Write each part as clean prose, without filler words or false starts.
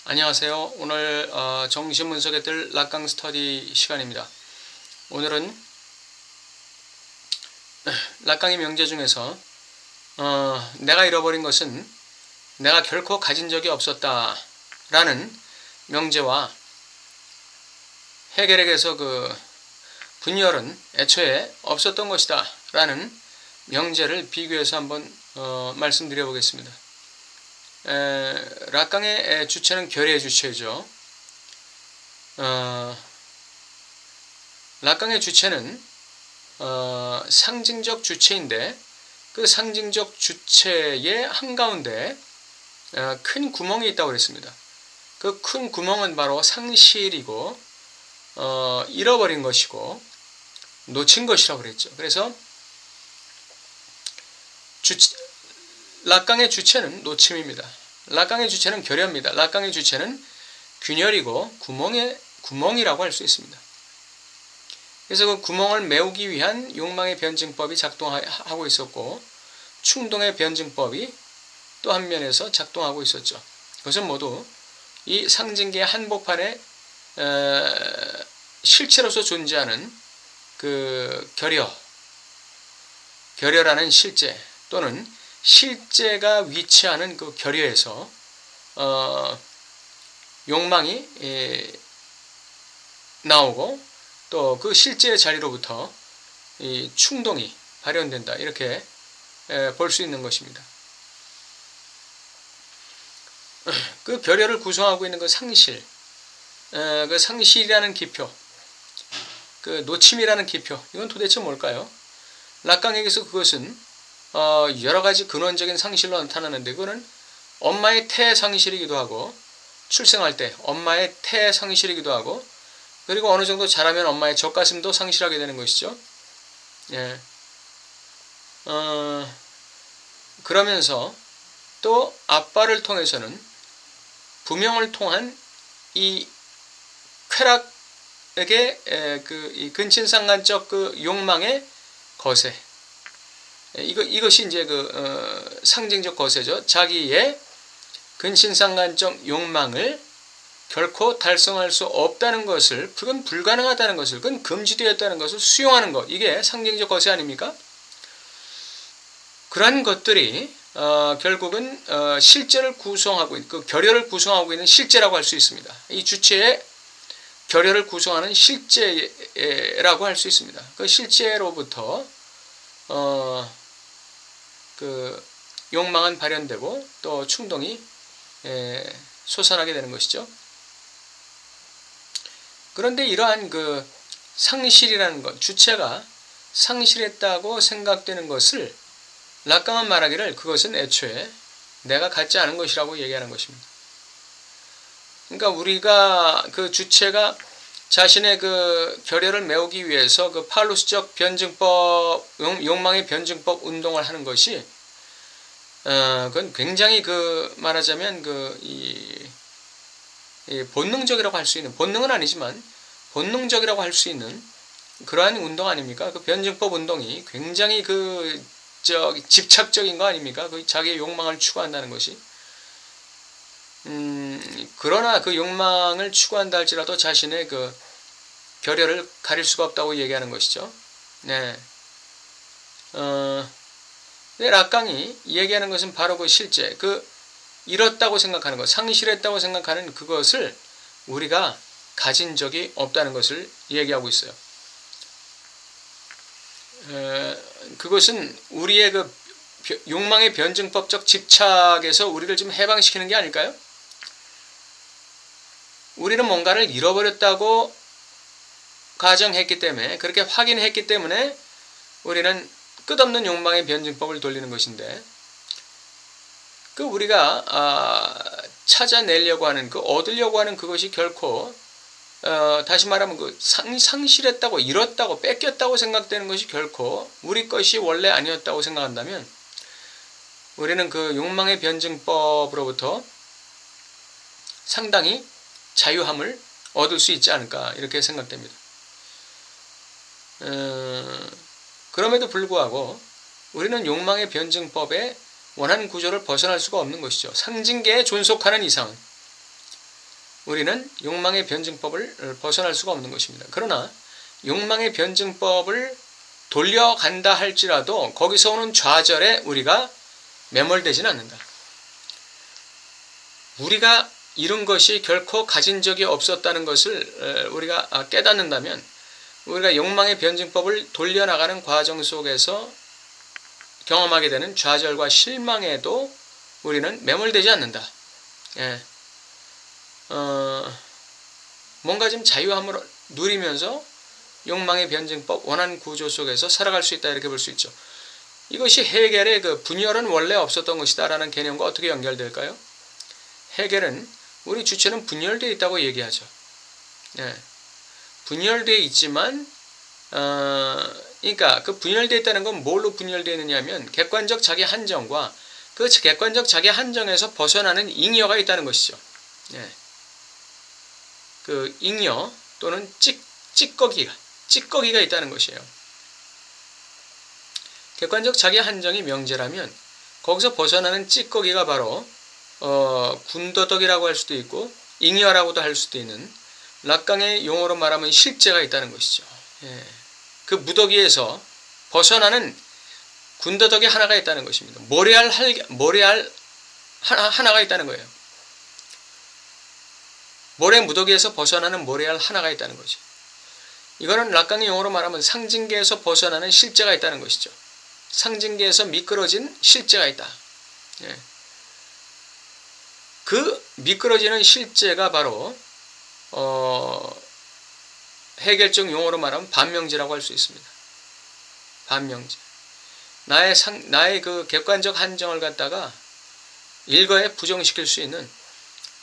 안녕하세요. 오늘 정신분석에 뜰 락강 스터디 시간입니다. 오늘은 락강의 명제 중에서 내가 잃어버린 것은 내가 결코 가진 적이 없었다 라는 명제와 헤겔에게서 그 분열은 애초에 없었던 것이다 라는 명제를 비교해서 한번 말씀드려 보겠습니다. 락강의 주체는 결의의 주체이죠. 락강의 주체는 상징적 주체인데 그 상징적 주체의 한가운데 큰 구멍이 있다고 그랬습니다. 그 큰 구멍은 바로 상실이고 잃어버린 것이고 놓친 것이라고 그랬죠. 그래서 락강의 주체는 놓침입니다. 락강의 주체는 결여입니다. 락강의 주체는 균열이고 구멍이라고 할 수 있습니다. 그래서 그 구멍을 메우기 위한 욕망의 변증법이 작동하고 있었고 충동의 변증법이 또 한 면에서 작동하고 있었죠. 그것은 모두 이 상징계의 한복판에 실체로서 존재하는 그 결여라는 실제 또는 실제가 위치하는 그 결여에서 욕망이 나오고 또 그 실제의 자리로부터 이 충동이 발현된다 이렇게 볼 수 있는 것입니다. 그 결여를 구성하고 있는 그 상실, 그 상실이라는 기표, 그 놓침이라는 기표, 이건 도대체 뭘까요? 락강에게서 그것은 여러가지 근원적인 상실로 나타나는데 그거는 엄마의 태 상실이기도 하고 출생할 때 엄마의 태 상실이기도 하고 그리고 어느 정도 자라면 엄마의 젖가슴도 상실하게 되는 것이죠. 예. 그러면서 또 아빠를 통해서는 부명을 통한 이 쾌락에게 이 근친상간적 그 욕망의 거세, 이것이 이제 그 상징적 거세죠. 자기의 근친상간적 욕망을 결코 달성할 수 없다는 것을, 그건 불가능하다는 것을, 그건 금지되었다는 것을 수용하는 것, 이게 상징적 거세 아닙니까? 그러한 것들이 결국은 실제를 구성하고 있는, 그 결여를 구성하고 있는 실제라고 할 수 있습니다. 이 주체의 결여를 구성하는 실제라고 할 수 있습니다. 그 실제로부터 그 욕망은 발현되고 또 충동이 솟아나게 되는 것이죠. 그런데 이러한 그 상실이라는 것, 주체가 상실했다고 생각되는 것을 락강은 말하기를 그것은 애초에 내가 갖지 않은 것이라고 얘기하는 것입니다. 그러니까 우리가 그 주체가 자신의 그 결여를 메우기 위해서 그 팔루스적 변증법, 욕망의 변증법 운동을 하는 것이 그건 굉장히 그 말하자면 이 본능적이라고 할 수 있는, 본능은 아니지만 본능적이라고 할 수 있는 그러한 운동 아닙니까? 그 변증법 운동이 굉장히 집착적인 거 아닙니까? 그 자기의 욕망을 추구한다는 것이. 그러나 그 욕망을 추구한다 할지라도 자신의 그 결여를 가릴 수가 없다고 얘기하는 것이죠. 네. 락강이 얘기하는 것은 바로 그 실제, 그 잃었다고 생각하는 것, 상실했다고 생각하는 그것을 우리가 가진 적이 없다는 것을 얘기하고 있어요. 그것은 우리의 그 욕망의 변증법적 집착에서 우리를 좀 해방시키는 게 아닐까요? 우리는 뭔가를 잃어버렸다고 가정했기 때문에, 그렇게 확인했기 때문에 우리는 끝없는 욕망의 변증법을 돌리는 것인데, 그 우리가 찾아내려고 하는, 그 얻으려고 하는 그것이 결코 다시 말하면 그 상실했다고, 잃었다고, 뺏겼다고 생각되는 것이 결코 우리 것이 원래 아니었다고 생각한다면 우리는 그 욕망의 변증법으로부터 상당히 자유함을 얻을 수 있지 않을까 이렇게 생각됩니다. 그럼에도 불구하고 우리는 욕망의 변증법의 원하는 구조를 벗어날 수가 없는 것이죠. 상징계에 존속하는 이상은 우리는 욕망의 변증법을 벗어날 수가 없는 것입니다. 그러나 욕망의 변증법을 돌려간다 할지라도 거기서 오는 좌절에 우리가 매몰되지는 않는다. 우리가 이룬 것이 결코 가진 적이 없었다는 것을 우리가 깨닫는다면 우리가 욕망의 변증법을 돌려나가는 과정 속에서 경험하게 되는 좌절과 실망에도 우리는 매몰되지 않는다. 예. 뭔가 좀 자유함을 누리면서 욕망의 변증법, 원한 구조 속에서 살아갈 수 있다 이렇게 볼 수 있죠. 이것이 헤겔의 그 분열은 원래 없었던 것이다 라는 개념과 어떻게 연결될까요? 헤겔은 우리 주체는 분열되어 있다고 얘기하죠. 예. 분열되어 있지만 그러니까 그 분열되어 있다는 건 뭘로 분열되어 있느냐 하면 객관적 자기 한정과 그 객관적 자기 한정에서 벗어나는 잉여가 있다는 것이죠. 예. 그 잉여 또는 찌꺼기가 있다는 것이에요. 객관적 자기 한정이 명제라면 거기서 벗어나는 찌꺼기가 바로 군더더기라고 할 수도 있고 잉여라고도 할 수도 있는 락강의 용어로 말하면 실제가 있다는 것이죠. 예. 그 무더기에서 벗어나는 군더더기 하나가 있다는 것입니다. 모래알 하나가 있다는 거예요. 모래 무더기에서 벗어나는 모래알 하나가 있다는 거죠. 이거는 락강의 용어로 말하면 상징계에서 벗어나는 실제가 있다는 것이죠. 상징계에서 미끄러진 실제가 있다. 예. 그 미끄러지는 실제가 바로 해결적 용어로 말하면 반명제라고 할 수 있습니다. 반명제. 나의 그 객관적 한정을 갖다가 일거에 부정시킬 수 있는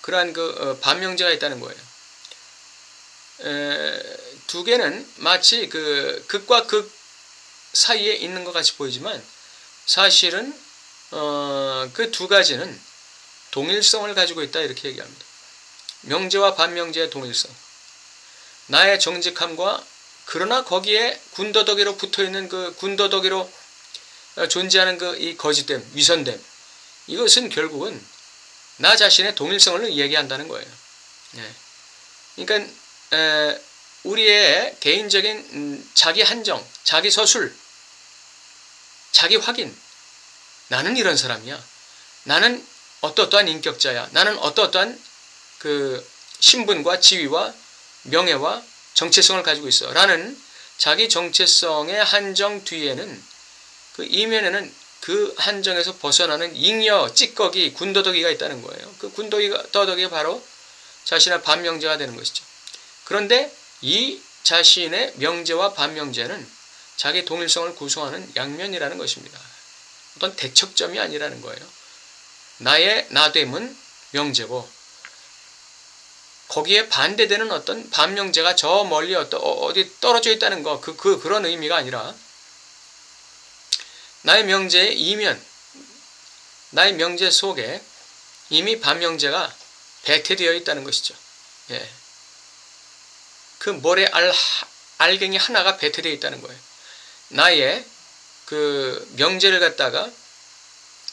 그러한 그 반명제가 있다는 거예요. 두 개는 마치 그 극과 극 사이에 있는 것 같이 보이지만 사실은 그 두 가지는 동일성을 가지고 있다 이렇게 얘기합니다. 명제와 반명제의 동일성. 나의 정직함과 그러나 거기에 군더더기로 붙어있는 그 군더더기로 존재하는 그 이 거짓됨, 위선됨. 이것은 결국은 나 자신의 동일성을 얘기한다는 거예요. 예. 그러니까 우리의 개인적인 자기 한정, 자기 서술, 자기 확인. 나는 이런 사람이야. 나는 어떠한 인격자야. 나는 어떠한 그 신분과 지위와 명예와 정체성을 가지고 있어. 라는 자기 정체성의 한정 뒤에는 그 이면에는 그 한정에서 벗어나는 잉여, 찌꺼기, 군더더기가 있다는 거예요. 그 군더더기가 바로 자신의 반명제가 되는 것이죠. 그런데 이 자신의 명제와 반명제는 자기 동일성을 구성하는 양면이라는 것입니다. 어떤 대척점이 아니라는 거예요. 나의 나됨은 명제고 거기에 반대되는 어떤 반명제가 저 멀리 어디 떨어져 있다는 거 그런 의미가 아니라 나의 명제의 이면, 나의 명제 속에 이미 반명제가 배태되어 있다는 것이죠. 예. 그 모래 알갱이 하나가 배태되어 있다는 거예요. 나의 그 명제를 갖다가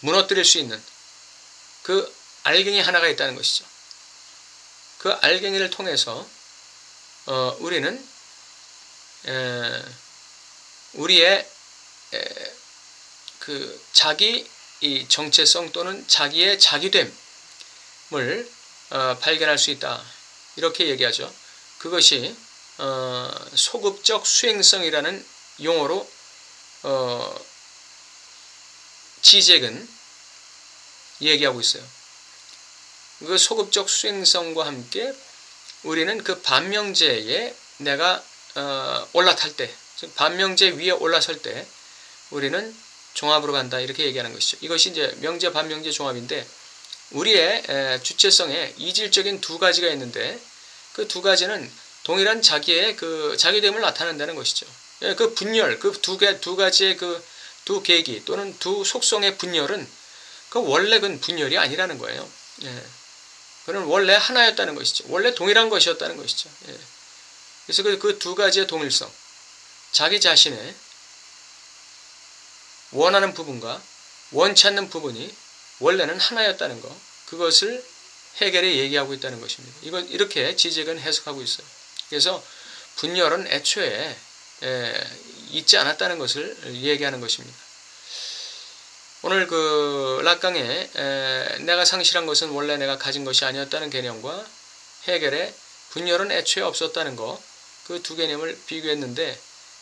무너뜨릴 수 있는 그 알갱이 하나가 있다는 것이죠. 그 알갱이를 통해서 우리는 우리의 그 자기 이 정체성 또는 자기의 자기됨을 발견할 수 있다. 이렇게 얘기하죠. 그것이 소급적 수행성이라는 용어로 지잭은 얘기하고 있어요. 그 소급적 수행성과 함께 우리는 그 반명제에 내가 올라탈 때, 즉 반명제 위에 올라설 때 우리는 종합으로 간다 이렇게 얘기하는 것이죠. 이것이 이제 명제 반명제 종합인데 우리의 주체성에 이질적인 두 가지가 있는데 그 두 가지는 동일한 자기의 그 자기됨을 나타낸다는 것이죠. 그 분열, 그 두 가지의 그 두 계기 또는 두 속성의 분열은 그 원래 그 분열이 아니라는 거예요. 예. 그는 원래 하나였다는 것이죠. 원래 동일한 것이었다는 것이죠. 예. 그래서 그 두 가지의 동일성, 자기 자신의 원하는 부분과 원치 않는 부분이 원래는 하나였다는 것, 그것을 해결에 얘기하고 있다는 것입니다. 이건 이렇게 지적은 해석하고 있어요. 그래서 분열은 애초에 있지 않았다는 것을 얘기하는 것입니다. 오늘 그 락강에 내가 상실한 것은 원래 내가 가진 것이 아니었다는 개념과 해결의 분열은 애초에 없었다는 것, 그 두 개념을 비교했는데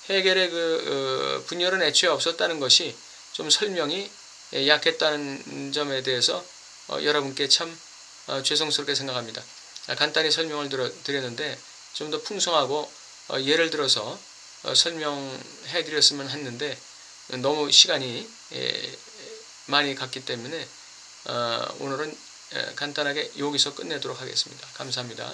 해결의 그 분열은 애초에 없었다는 것이 좀 설명이 약했다는 점에 대해서 여러분께 참 죄송스럽게 생각합니다. 간단히 설명을 드렸는데 좀 더 풍성하고 예를 들어서 설명해 드렸으면 했는데 너무 시간이 많이 갔기 때문에 오늘은 간단하게 여기서 끝내도록 하겠습니다. 감사합니다.